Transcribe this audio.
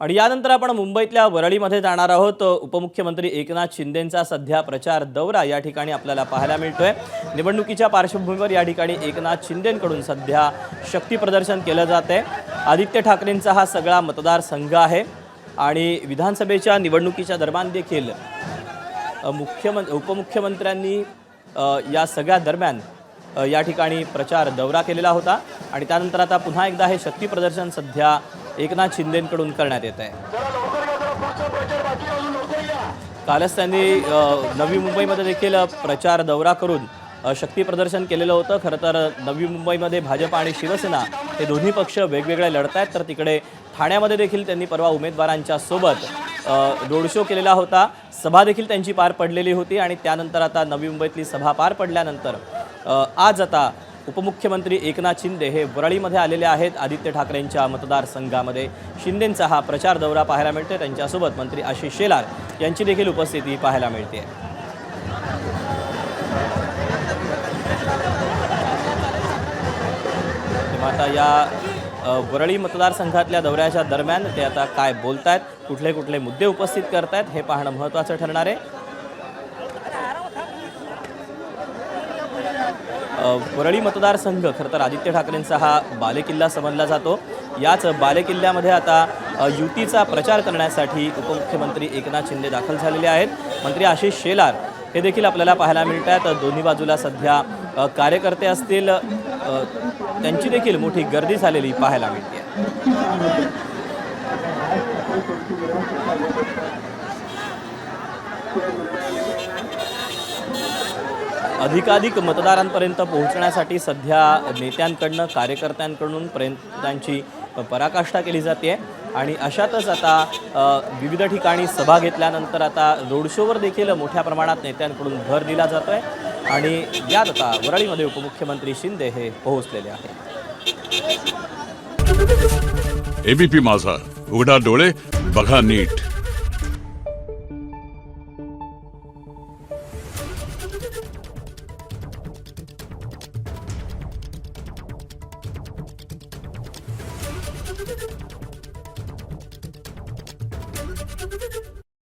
आणि यानंतर आपण मुंबईतल्या वरळीमध्ये जाणार आहोत। उपमुख्यमंत्री एकनाथ शिंदेंचा सध्या प्रचार दौरा या ठिकाणी आपल्याला पाहायला मिळतोय। निवडणुकीच्या पार्श्वभूमीवर या ठिकाणी एकनाथ शिंदेंकडून सध्या शक्ती प्रदर्शन केलं जाते। आदित्य ठाकरेंचा हा सगळा मतदारसंघ आहे आणि विधानसभेच्या निवडणुकीच्या दरम्यान देखील उपमुख्यमंत्र्यांनी या सगळ्या दरम्यान या ठिकाणी प्रचार दौरा केलेला होता आणि त्यानंतर आता पुन्हा एकदा हे शक्ती प्रदर्शन सध्या एकनाथ शिंदेंकडून करण्यात येत आहे। कालच त्यांनी नवी मुंबईमध्ये देखील प्रचार दौरा करून शक्ती प्रदर्शन केलेलं होतं। खरं तर नवी मुंबईमध्ये भाजप आणि शिवसेना हे दोन्ही पक्ष वेगवेगळे लढत आहेत, तर तिकडे ठाण्यामध्ये देखील त्यांनी परवा उमेदवारांच्या सोबत रोड शो केलेला होता। सभा देखील त्यांची पार पडलेली होती आणि त्यानंतर आता नवी मुंबईतली सभा पार पडल्यानंतर आज आता उपमुख्यमंत्री एकनाथ शिंदे हे वरळीमध्ये आलेले आहेत। आदित्य ठाकरेंच्या मतदारसंघामध्ये शिंदेंचा हा प्रचार दौरा पाहायला मिळतोय। त्यांच्यासोबत मंत्री आशिष शेलार यांची देखील उपस्थिती पाहायला मिळते। आता या वरळी मतदारसंघातल्या दौऱ्याच्या दरम्यान ते आता काय बोलतायत, कुठले कुठले मुद्दे उपस्थित करतायत हे पाहणं महत्त्वाचं ठरणार आहे। वरळी मतदारसंघ खरं तर आदित्य ठाकरेंचा हा बालेकिल्ला समजला जातो। याच बालेकिल्ल्यामध्ये आता युतीचा प्रचार करण्यासाठी उपमुख्यमंत्री एकनाथ शिंदे दाखल झालेले आहेत। मंत्री आशिष शेलार हे देखील आपल्याला पाहायला मिळतात। दोन्ही बाजूला सध्या कार्यकर्ते असतील, त्यांची देखील मोठी गर्दी झालेली पाहायला मिळते। अधिकाधिक मतदारांपर्यंत पोहोचण्यासाठी सध्या नेत्यांकडून कार्यकर्त्यांकडून प्रयत्नांची पराकाष्ठा केली जाते आणि अशातच आता विविध ठिकाणी सभा घेतल्यानंतर आता रोड शोवर देखील मोठ्या प्रमाणात नेत्यांकडून भर दिला जातोय आणि यात आता वरळीमध्ये उपमुख्यमंत्री शिंदे हे पोहोचलेले आहेत। एबीपी माझा, उघडा डोळे बघा नीट। Thank you.